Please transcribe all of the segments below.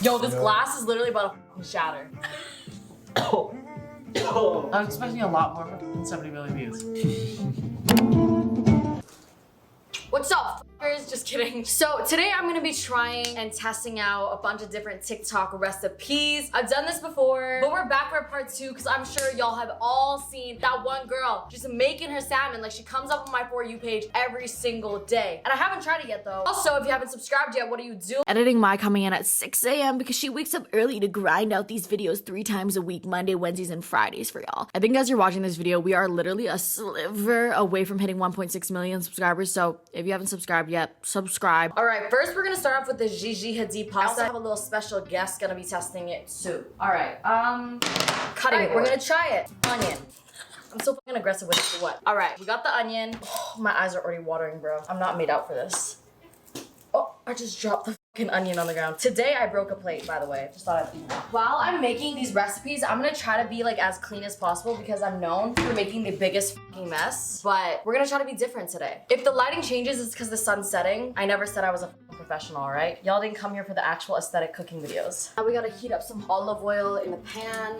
Yo, this glass is literally about to shatter. I'm expecting a lot more than 70 million views. What's up, fuckers? Just kidding. So today I'm gonna be trying and testing out a bunch of different TikTok recipes. I've done this before, but we're back for part 2 because I'm sure y'all have all seen that one girl. She's making her salmon. Like, she comes up on my For You page every single day. And I haven't tried it yet though. Also, if you haven't subscribed yet, what are you doing? Editing Mai coming in at 6 a.m. because she wakes up early to grind out these videos 3 times a week, Monday, Wednesdays, and Fridays for y'all. I think as you're watching this video, we are literally a sliver away from hitting 1.6 million subscribers. So if you haven't subscribed yet, subscribe. All right, first we're gonna start off with the Gigi Hadid pasta. I also have a little special guest gonna be testing it too. All right, cutting it. We're gonna try it. Onion. I'm so fucking aggressive with it. What? All right, we got the onion. Oh, my eyes are already watering, bro. I'm not made out for this. Oh, I just dropped the fucking onion on the ground. Today I broke a plate, by the way. Just thought I'd do that. While I'm making these recipes, I'm gonna try to be like as clean as possible because I'm known for making the biggest fucking mess. But we're gonna try to be different today. If the lighting changes, it's because the sun's setting. I never said I was a professional, right? Y'all didn't come here for the actual aesthetic cooking videos. Now we gotta heat up some olive oil in the pan.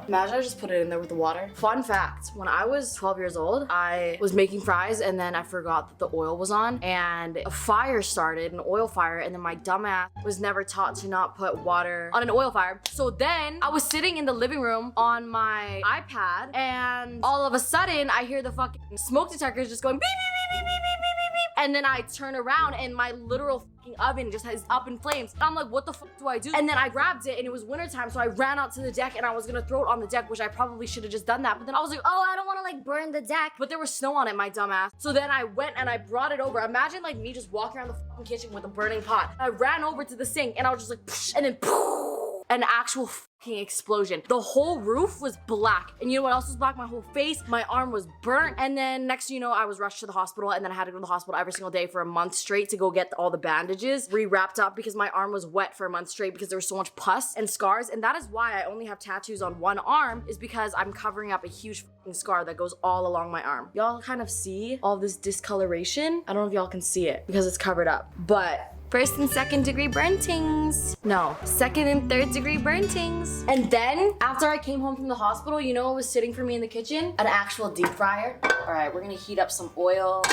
Imagine I just put it in there with the water. Fun fact, when I was 12 years old, I was making fries and then I forgot that the oil was on and a fire started, an oil fire, and then my dumbass was never taught to not put water on an oil fire. So then I was sitting in the living room on my iPad and all of a sudden I hear the fucking smoke detectors just going beep, beep, beep, beep, beep, beep, beep, beep. And then I turn around and my literal fucking oven just is up in flames. And I'm like, what the fuck do I do? And then I grabbed it and it was wintertime, so I ran out to the deck and I was gonna throw it on the deck, which I probably should have just done that. But then I was like, oh, I don't wanna like burn the deck. But there was snow on it, my dumbass. So then I went and I brought it over. Imagine like me just walking around the fucking kitchen with a burning pot. I ran over to the sink and I was just like, psh, and then poof, an actual fucking explosion. The whole roof was black. And you know what else was black? My whole face, my arm was burnt. And then next, you know, I was rushed to the hospital and then I had to go to the hospital every single day for a month straight to go get all the bandages re-wrapped up because my arm was wet for a month straight because there was so much pus and scars. And that is why I only have tattoos on one arm, is because I'm covering up a huge fucking scar that goes all along my arm. Y'all kind of see all this discoloration. I don't know if y'all can see it because it's covered up, but first and second degree burntings. No, second and third degree burntings. And then after I came home from the hospital, you know what was sitting for me in the kitchen? An actual deep fryer. All right, we're gonna heat up some oil.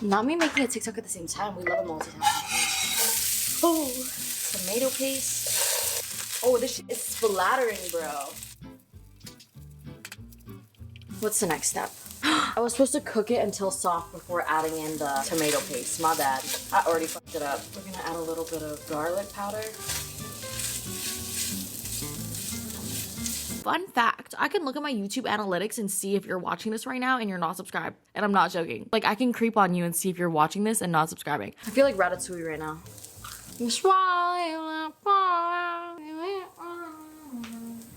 Not me making a TikTok at the same time. We love a multitasking. Oh, tomato paste. Oh, this shit is splattering, bro. What's the next step? I was supposed to cook it until soft before adding in the tomato paste. My bad. I already fucked it up. We're gonna add a little bit of garlic powder. Fun fact, I can look at my YouTube analytics and see if you're watching this right now and you're not subscribed. And I'm not joking. Like, I can creep on you and see if you're watching this and not subscribing. I feel like Ratatouille right now.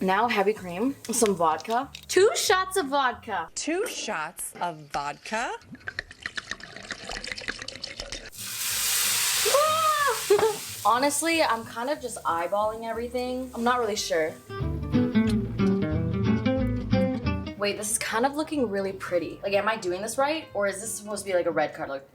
Now heavy cream, some vodka. 2 shots of vodka. 2 shots of vodka. Honestly, I'm kind of just eyeballing everything. I'm not really sure. Wait, this is kind of looking really pretty. Like, am I doing this right? Or is this supposed to be like a red card? Like,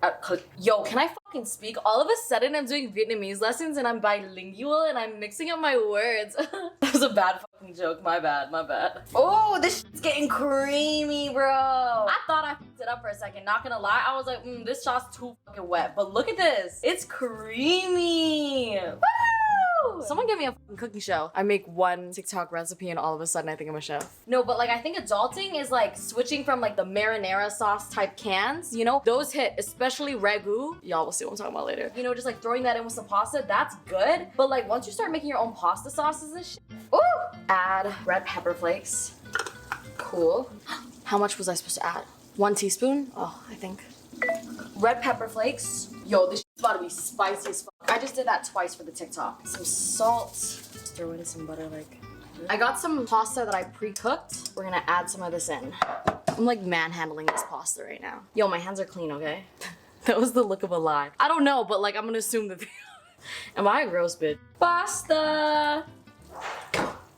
yo, can I fucking speak? All of a sudden, I'm doing Vietnamese lessons and I'm bilingual and I'm mixing up my words. That was a bad fucking joke. My bad, my bad. Oh, this shit's getting creamy, bro. I thought I fucked it up for a second. Not gonna lie, I was like, this shot's too fucking wet. But look at this. It's creamy. Woo! Someone give me a fucking cooking show. I make one TikTok recipe and all of a sudden I think I'm a chef. No, but like I think adulting is like switching from like the marinara sauce type cans, you know? Those hit, especially ragu. Y'all will see what I'm talking about later. You know, just like throwing that in with some pasta, that's good. But like once you start making your own pasta sauces and shit, ooh! Add red pepper flakes. Cool. How much was I supposed to add? 1 teaspoon? Oh, I think. Red pepper flakes. Yo, this shit's about to be spicy as fuck. I just did that twice for the TikTok. Some salt. Just throw in some butter like. I got some pasta that I pre-cooked. We're gonna add some of this in. I'm like manhandling this pasta right now. Yo, my hands are clean, okay? That was the look of a lie. I don't know, but like I'm gonna assume that. Am I a gross bitch? Pasta!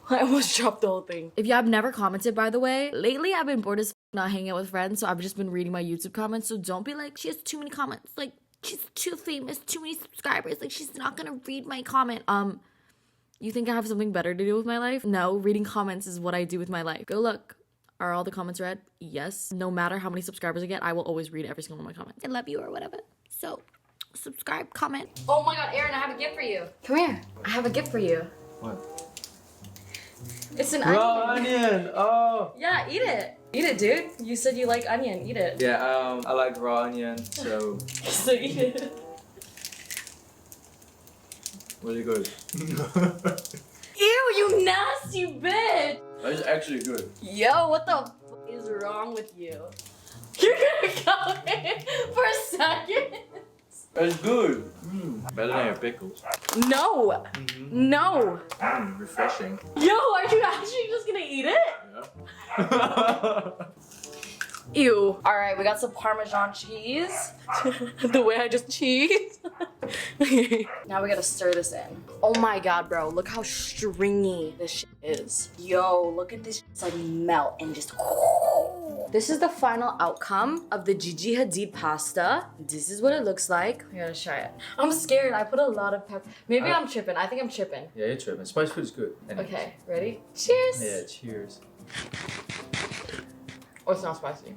I almost dropped the whole thing. If you have never commented, by the way, lately I've been bored as not hanging out with friends, so I've just been reading my YouTube comments. So don't be like, she has too many comments. Like, she's too famous, too many subscribers. Like, she's not gonna read my comment. You think I have something better to do with my life? No, reading comments is what I do with my life. Go look. Are all the comments read? Yes. No matter how many subscribers I get, I will always read every single one of my comments. I love you or whatever. So, subscribe, comment. Oh my god, Aaron, I have a gift for you. Come here. I have a gift for you. What? It's an Raw onion. onion! Oh! Yeah, eat it. Eat it, dude. You said you like onion. Eat it. Yeah, I like raw onion, so So eat it. really good. Ew, you nasty bitch. It's actually good. Yo, what the f is wrong with you? You're gonna come in for a second? It's good. Better than your pickles. No. No. Refreshing. Yo, are you actually just gonna eat it? Yeah. Ew. All right, we got some Parmesan cheese. The way I just cheese. Now we gotta stir this in. Oh my god, bro. Look how stringy this shit is. Yo, look at this. It's like melt and just. This is the final outcome of the Gigi Hadid pasta. This is what it looks like. We gotta try it. I'm scared. I put a lot of pepper. Maybe I'm tripping. I think I'm tripping. Yeah, you're tripping. Spice food is good. Anyways. Okay, ready? Cheers. Yeah, cheers. Oh, it's not spicy.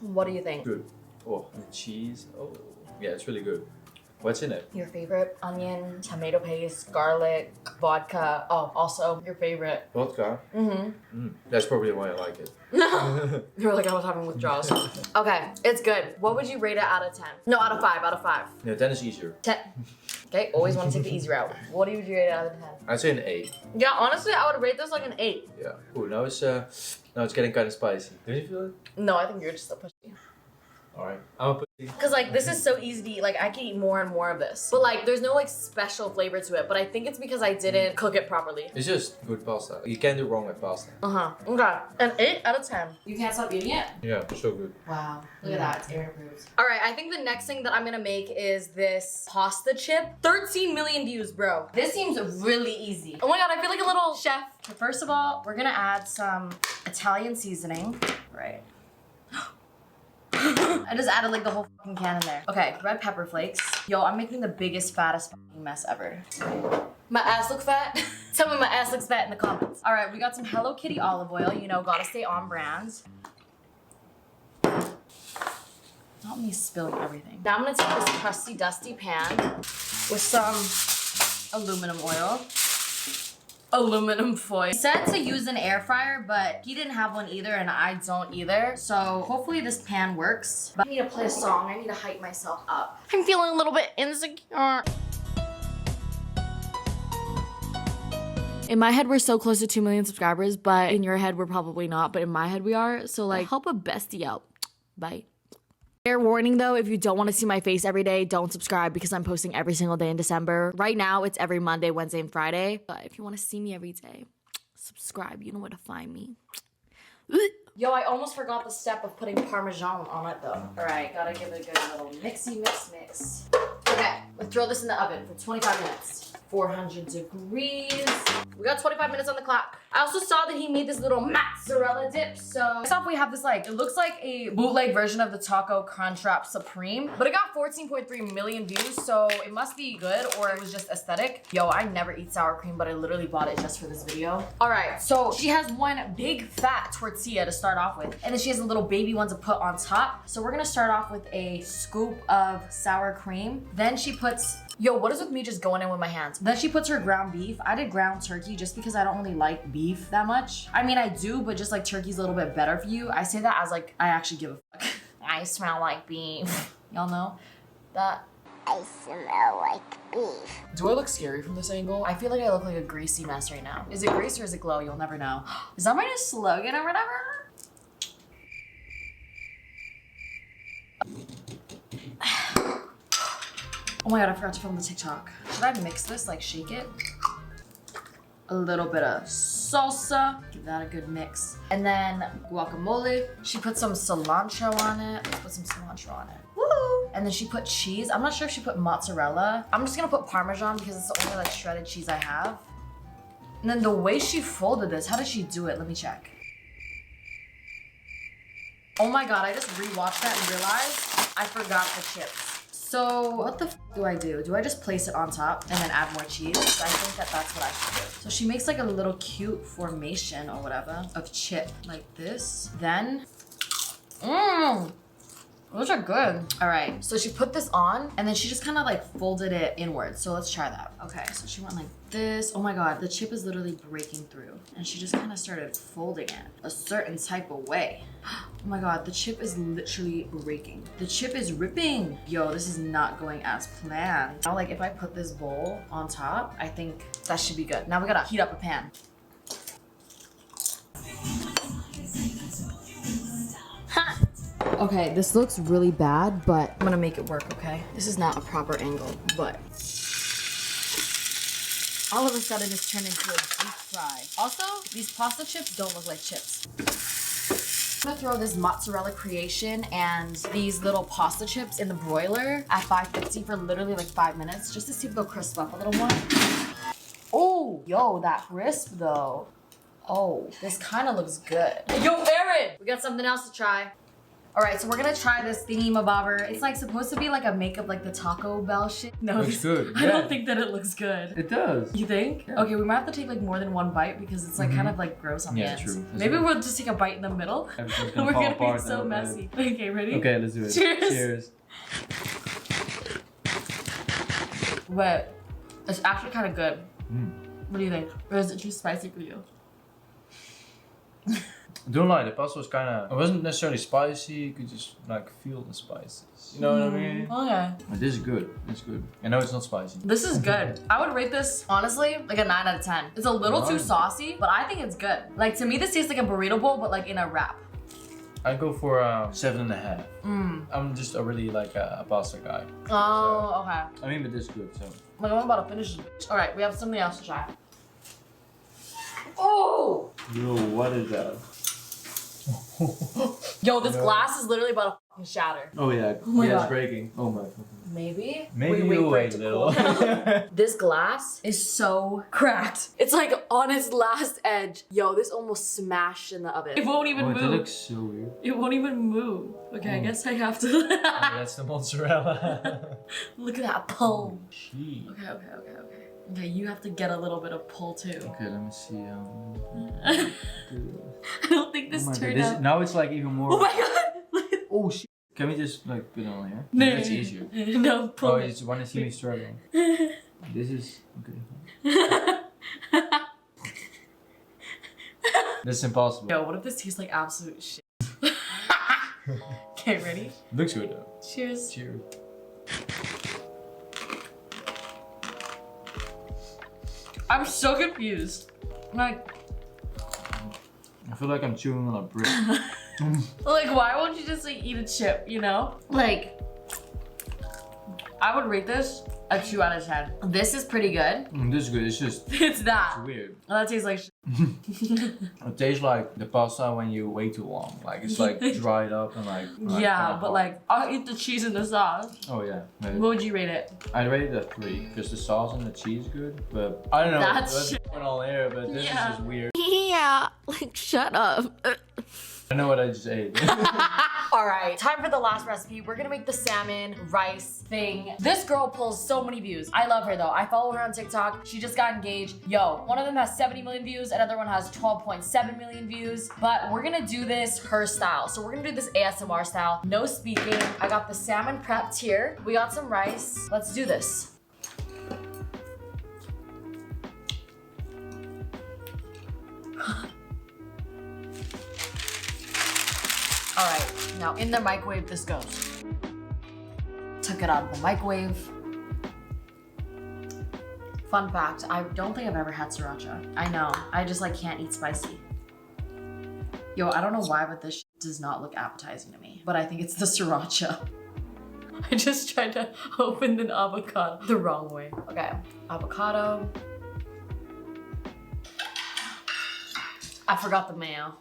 What do you think? Good. Oh, and cheese. Oh, yeah, it's really good. What's in it? Your favorite onion, tomato paste, garlic, vodka. Oh, also your favorite. Vodka. That's probably why I like it. You're like, I was having withdrawals. Okay, it's good. What would you rate it out of 10? No, out of 5, out of 5. Yeah, 10 is easier. 10. Okay, always want to take the easy route. What would you rate it out of 10? I'd say an 8. Yeah, honestly, I would rate this like an 8. Yeah. Oh, now it's getting kind of spicy. Don't you feel it? No, I think you're just a pussy. Alright. I'm a pussy. Cause like this is so easy to eat. Like I can eat more and more of this. But like there's no like special flavor to it. But I think it's because I didn't cook it properly. It's just good pasta. You can't do wrong with pasta. Okay. An 8 out of 10. You can't stop eating it? Yeah, so good. Wow. Look at that. It's Aaron approves. All right. I think the next thing that I'm gonna make is this pasta chip. 13 million views, bro. This seems really easy. Oh my god, I feel like a little chef. So first of all, we're gonna add some Italian seasoning. Right. I just added like the whole fucking can in there. Okay, red pepper flakes. Yo, I'm making the biggest, fattest fucking mess ever. My ass look fat? Tell me my ass looks fat in the comments. All right, we got some Hello Kitty olive oil. You know, gotta stay on brand. Not me spilling everything. Now I'm gonna take this crusty, dusty pan with some aluminum oil. Aluminum foil. He said to use an air fryer, but he didn't have one either and I don't either. So hopefully this pan works. But I need to play a song. I need to hype myself up. I'm feeling a little bit insecure. In my head, we're so close to 2 million subscribers, but in your head, we're probably not. But in my head, we are. So like, help a bestie out. Bye. Fair warning though, if you don't want to see my face every day, don't subscribe because I'm posting every single day in December. Right now, it's every Monday, Wednesday, and Friday. But if you want to see me every day, subscribe. You know where to find me. Yo, I almost forgot the step of putting Parmesan on it though. All right, gotta give it a good little mixy mix. Okay, let's throw this in the oven for 25 minutes. 400 degrees. We got 25 minutes on the clock. I also saw that he made this little mozzarella dip. So first off, we have this like, it looks like a bootleg version of the Taco Crunchwrap Supreme, but it got 14.3 million views. So it must be good or it was just aesthetic. Yo, I never eat sour cream, but I literally bought it just for this video. All right, so she has one big fat tortilla to start off with. And then she has a little baby one to put on top. So we're gonna start off with a scoop of sour cream. Then she puts, yo, what is with me just going in with my hands? Then she puts her ground beef. I did ground turkey just because I don't really like beef that much. I mean, I do, but just like turkey's a little bit better for you. I say that as like, I actually give a fuck. I smell like beef. Y'all know that? I smell like beef. Do I look scary from this angle? I feel like I look like a greasy mess right now. Is it grease or is it glow? You'll never know. Is that my new slogan or whatever? Oh my god, I forgot to film the TikTok. Should I mix this, like shake it? A little bit of salsa. Give that a good mix. And then guacamole. She put some cilantro on it. Let's put some cilantro on it. Woo! And then she put cheese. I'm not sure if she put mozzarella. I'm just gonna put Parmesan because it's the only like shredded cheese I have. And then the way she folded this, how did she do it? Let me check. Oh my god, I just rewatched that and realized I forgot the chips. So what the f do I do? Do I just place it on top and then add more cheese? So I think that that's what I should do. So she makes like a little cute formation or whatever of chip like this. Then, those are good. All right, so she put this on and then she just kind of like folded it inwards. So let's try that. Okay, so she went like this. Oh my God, the chip is literally breaking through. And she just kind of started folding it a certain type of way. Oh my God, the chip is literally breaking. The chip is ripping. Yo, this is not going as planned. Now, like if I put this bowl on top, I think that should be good. Now we gotta heat up a pan. Okay, this looks really bad, but I'm gonna make it work, okay? This is not a proper angle, but all of a sudden it's turned into a deep fry. Also, these pasta chips don't look like chips. I'm gonna throw this mozzarella creation and these little pasta chips in the broiler at 550 for literally like 5 minutes, just to see if they'll crisp up a little more. Oh, yo, that crisp though. Oh, this kind of looks good. Yo, Aaron, we got something else to try. All right, so we're gonna try this thingy-mabobber. It's like supposed to be like a makeup like the Taco Bell shit. No, Looks good. I don't think that it looks good. It does. You think? Yeah. Okay, we might have to take like more than one bite because it's like kind of like gross on the Yeah, ends. true. Maybe we'll just take a bite in the middle. Everything's We're fall gonna be apart so now, messy. Okay, ready? Okay, let's do it. Cheers. Cheers. But it's actually kind of good. What do you think? Or is it too spicy for you? Don't lie, the pasta was kind of, it wasn't necessarily spicy, you could just like feel the spices. You know what I mean? Okay. But this is good, it's good. I know it's not spicy. This is good. I would rate this, honestly, like a 9 out of 10. It's a little too saucy, but I think it's good. Like to me, this tastes like a burrito bowl, but like in a wrap. I'd go for 7.5. I'm just a really like a pasta guy. Oh, okay. I mean, but this is good, so. Like I'm about to finish this bitch. All right, we have something else to try. Oh! Yo, what is that? Yo, this glass is literally about to fucking shatter. Oh yeah, my yeah, God. it's breaking. Oh my. Maybe? Maybe We you for it wait to a little. cool. This glass is so cracked. It's like on its last edge. Yo, this almost smashed in the oven. It won't even Oh, move. that looks so weird. It won't even move. Okay, I guess I have to. Oh, that's the mozzarella. Look at that pull. Gee. Okay. Okay, you have to get a little bit of pull too. Okay, let me see. I don't think this Oh my God, turned out. now it's like even more. Oh my God! Oh shit. Can we just like put it on here? No, That's easier. No, pull Oh, it. you just want to see me struggling. This is okay. This is impossible. Yo, what if this tastes like absolute shit? Okay, ready? Looks good though. Cheers. Cheers. I'm so confused. Like, I feel like I'm chewing on a brick. why won't you just like eat a chip, you know? Like, I would rate this a 2 out of 10. This is pretty good. This is good. It's just It's that. it's weird. Oh, that tastes like shit. It tastes like the pasta when you wait too long. Like it's like dried up and like. Yeah, kinda but hard. like, I'll eat the cheese and the sauce. Oh yeah. Maybe. What would you rate it? I rated it a 3 because the sauce and the cheese is good, but I don't know That's what's shit. going on there. But this Yeah. is just weird. Yeah, like shut up. I know what I just ate. All right, time for the last recipe. We're gonna make the salmon rice thing. This girl pulls so many views. I love her though. I follow her on TikTok. She just got engaged. Yo, one of them has 70 million views, another one has 12.7 million views. But we're gonna do this her style. So we're gonna do this ASMR style. No speaking. I got the salmon prepped here. We got some rice. Let's do this. All right, now in the microwave this goes. Took it out of the microwave. Fun fact, I don't think I've ever had sriracha. I know, I just like can't eat spicy. Yo, I don't know why, but this does not look appetizing to me. But I think it's the sriracha. I just tried to open an avocado the wrong way. Okay, avocado. I forgot the mayo.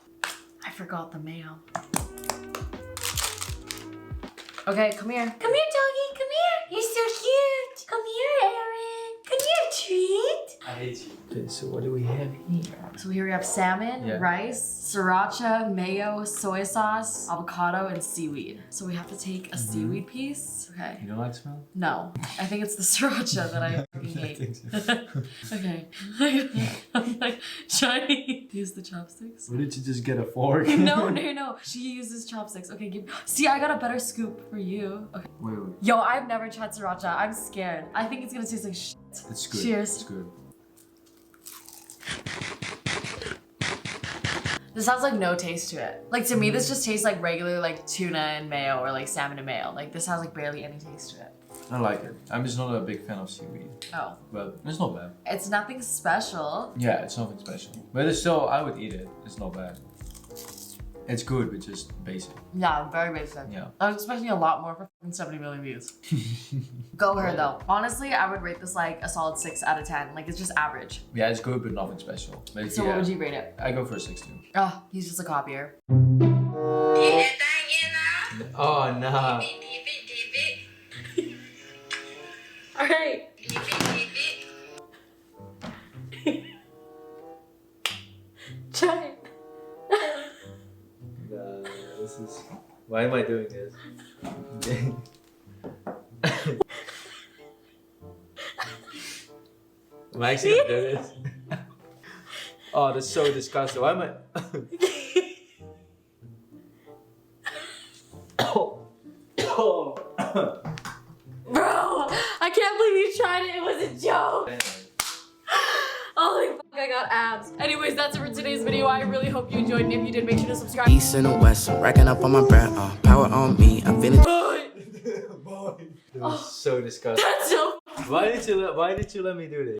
Okay, come here. Come here, doggy. Come here. You're so cute. Come here, Aaron. Come here, treat. I hate you. Okay, so what do we have here? So here we have salmon, Yeah. rice, sriracha, mayo, soy sauce, avocado, and seaweed. So we have to take a seaweed piece. Okay. You don't like the smell? No, I think it's the sriracha that I fucking hate. Okay. I'm like trying to use the chopsticks. Why did you just get a fork? No. She uses chopsticks. Okay, see, I got a better scoop for you. Okay. Wait. Yo, I've never tried sriracha. I'm scared. I think it's gonna taste like shit. It's good. Cheers. It's good. This has like no taste to it. Like to me, this just tastes like regular like tuna and mayo or like salmon and mayo. Like this has like barely any taste to it. I like it. I'm just not a big fan of seaweed. Oh. But it's not bad. It's nothing special. Yeah, it's nothing special. But it's still, I would eat it. It's not bad. It's good, but just basic. Yeah, very basic. Yeah. I was expecting a lot more for 70 million views. Go her though. Honestly, I would rate this like a solid 6 out of 10. Like it's just average. Yeah, it's good, but nothing special. But So yeah, what would you rate it? I go for a 6 too. Oh, he's just a copier. Oh, nah. Alright. Try it. Nah, this is... Why am I doing this? Am I actually gonna do this? Oh, that's so disgusting. Why am I... Bro, I can't believe you tried it. It was a joke. Holy fuck, I got abs. Anyways, that's it for today's video. I really hope you enjoyed. And if you did, make sure to subscribe. East and the west, racking up on my bread, power on me, I'm feeling Boy, That was so disgusting. that's so Why did you let me do this?